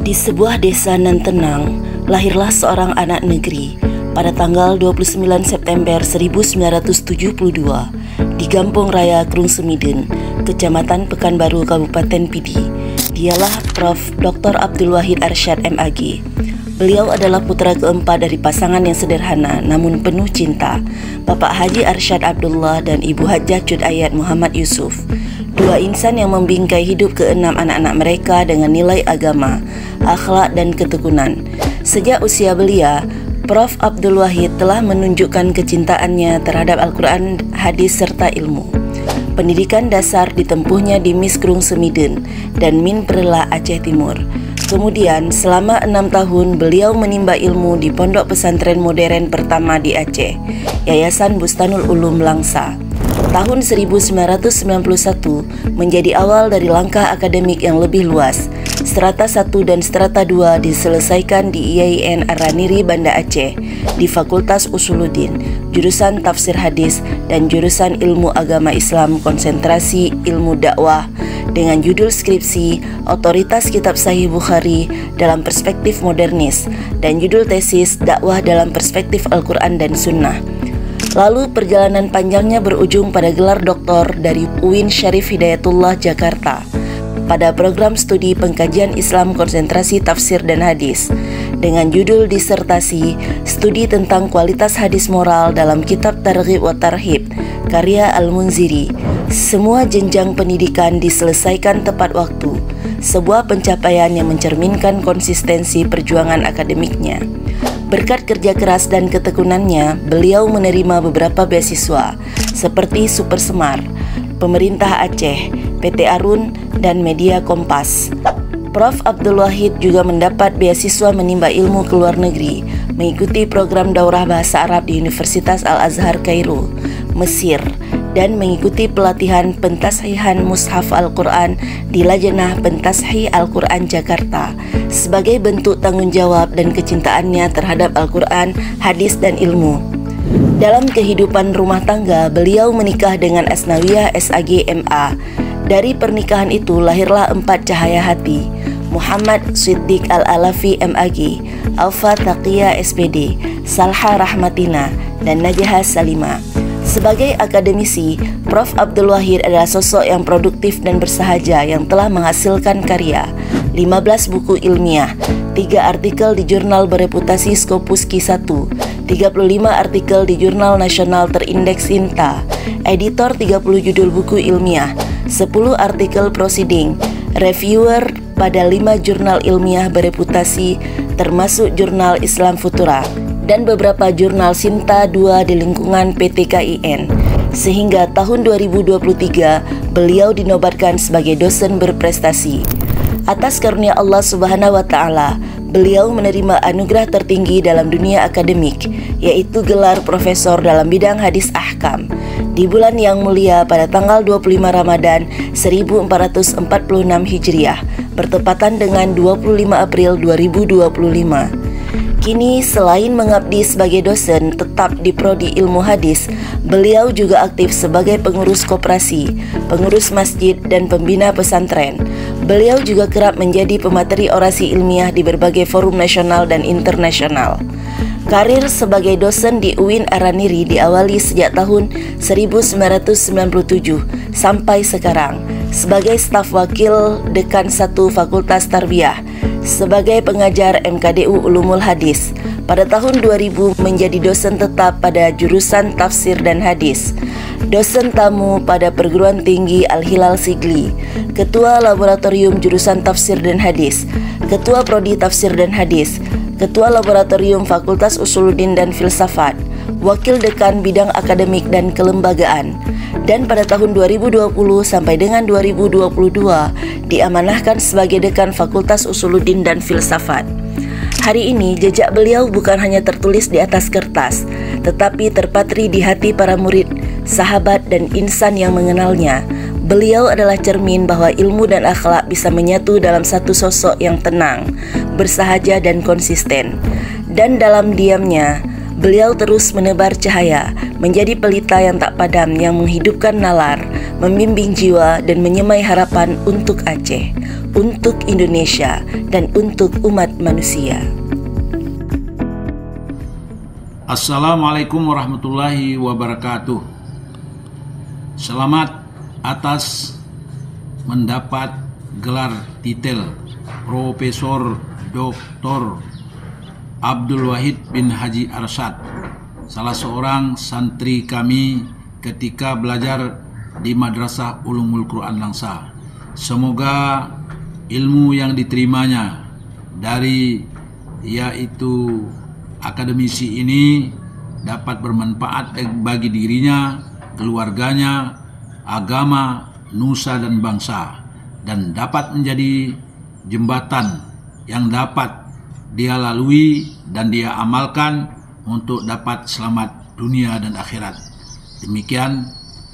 Di sebuah desa nan tenang, lahirlah seorang anak negeri pada tanggal 29 September 1972 di Kampung Raya Krung Semiden, Kecamatan Pekanbaru, Kabupaten Pidi. Dialah Prof. Dr. Abdul Wahid Arsyad MAG. Beliau adalah putra keempat dari pasangan yang sederhana namun penuh cinta, Bapak Haji Arsyad Abdullah dan Ibu Hajah Cudayat Muhammad Yusuf. Dua insan yang membingkai hidup keenam anak-anak mereka dengan nilai agama, akhlak dan ketekunan. Sejak usia belia, Prof. Abdul Wahid telah menunjukkan kecintaannya terhadap Al-Quran, hadis serta ilmu. Pendidikan dasar ditempuhnya di Mis Krung Semiden dan Min Perela Aceh Timur. Kemudian selama 6 tahun beliau menimba ilmu di Pondok Pesantren Modern pertama di Aceh, Yayasan Bustanul Ulum Langsa. Tahun 1991 menjadi awal dari langkah akademik yang lebih luas. Strata 1 dan Strata 2 diselesaikan di IAIN Araniri Banda Aceh di Fakultas Usuluddin, jurusan Tafsir Hadis dan jurusan Ilmu Agama Islam konsentrasi Ilmu Dakwah dengan judul skripsi Otoritas Kitab Sahih Bukhari dalam Perspektif Modernis dan judul tesis Dakwah dalam Perspektif Al-Quran dan Sunnah. Lalu perjalanan panjangnya berujung pada gelar doktor dari UIN Syarif Hidayatullah Jakarta pada program studi pengkajian Islam konsentrasi tafsir dan hadis dengan judul disertasi studi tentang kualitas hadis moral dalam kitab Targhib wa Tarhib karya Al-Munziri. Semua jenjang pendidikan diselesaikan tepat waktu, sebuah pencapaian yang mencerminkan konsistensi perjuangan akademiknya. Berkat kerja keras dan ketekunannya, beliau menerima beberapa beasiswa seperti Super Semar, Pemerintah Aceh, PT Arun, dan Media Kompas. Prof. Abdul Wahid juga mendapat beasiswa menimba ilmu ke luar negeri, mengikuti program daurah bahasa Arab di Universitas Al-Azhar Kairo, Mesir, dan mengikuti pelatihan pentashihan Mushaf Al-Quran di Lajnah Pentashih Al-Quran Jakarta sebagai bentuk tanggung jawab dan kecintaannya terhadap Al-Quran, hadis, dan ilmu. Dalam kehidupan rumah tangga, beliau menikah dengan Asnawiyah SAG MA. Dari pernikahan itu lahirlah 4 cahaya hati: Muhammad Siddiq Al-Alafi MAG, Alfa Taqiyah SPD, Salha Rahmatina, dan Najah Salima. Sebagai akademisi, Prof. Abdul Wahid adalah sosok yang produktif dan bersahaja yang telah menghasilkan karya 15 buku ilmiah, 3 artikel di jurnal bereputasi Scopus Q1, 35 artikel di jurnal nasional terindeks INTA, editor 30 judul buku ilmiah, 10 artikel proceeding, reviewer pada 5 jurnal ilmiah bereputasi termasuk jurnal Islam Futura, dan beberapa jurnal Sinta 2 di lingkungan PT KIN. Sehingga tahun 2023 beliau dinobatkan sebagai dosen berprestasi. Atas karunia Allah Subhanahu wa Ta'ala, beliau menerima anugerah tertinggi dalam dunia akademik, yaitu gelar profesor dalam bidang hadis ahkam di bulan yang mulia pada tanggal 25 Ramadan 1446 Hijriah, bertepatan dengan 25 April 2025. Kini selain mengabdi sebagai dosen tetap di Prodi Ilmu Hadis, beliau juga aktif sebagai pengurus koperasi, pengurus masjid, dan pembina pesantren. Beliau juga kerap menjadi pemateri orasi ilmiah di berbagai forum nasional dan internasional. Karir sebagai dosen di UIN Araniri diawali sejak tahun 1997 sampai sekarang sebagai staf wakil Dekan 1 Fakultas Tarbiyah, sebagai pengajar MKDU Ulumul Hadis. Pada tahun 2000 menjadi dosen tetap pada jurusan Tafsir dan Hadis, dosen tamu pada Perguruan Tinggi Al-Hilal Sigli, Ketua Laboratorium Jurusan Tafsir dan Hadis, Ketua Prodi Tafsir dan Hadis, Ketua Laboratorium Fakultas Usuluddin dan Filsafat, Wakil Dekan Bidang Akademik dan Kelembagaan. Dan pada tahun 2020 sampai dengan 2022 diamanahkan sebagai Dekan Fakultas Usuluddin dan Filsafat. Hari ini jejak beliau bukan hanya tertulis di atas kertas, tetapi terpatri di hati para murid, sahabat, dan insan yang mengenalnya. Beliau adalah cermin bahwa ilmu dan akhlak bisa menyatu dalam satu sosok yang tenang, bersahaja, dan konsisten. Dan dalam diamnya, Beliau terus menebar cahaya, menjadi pelita yang tak padam yang menghidupkan nalar, membimbing jiwa dan menyemai harapan untuk Aceh, untuk Indonesia, dan untuk umat manusia. Assalamualaikum warahmatullahi wabarakatuh. Selamat atas mendapat gelar titel Profesor Dr. Abdul Wahid bin Haji Arsyad, salah seorang santri kami ketika belajar di Madrasah Ulumul Quran Langsa. Semoga ilmu yang diterimanya dari yaitu akademisi ini dapat bermanfaat bagi dirinya, keluarganya, agama, nusa dan bangsa, dan dapat menjadi jembatan yang dapat dia lalui dan dia amalkan untuk dapat selamat dunia dan akhirat. Demikian,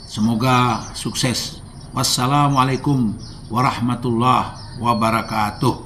semoga sukses. Wassalamualaikum warahmatullahi wabarakatuh.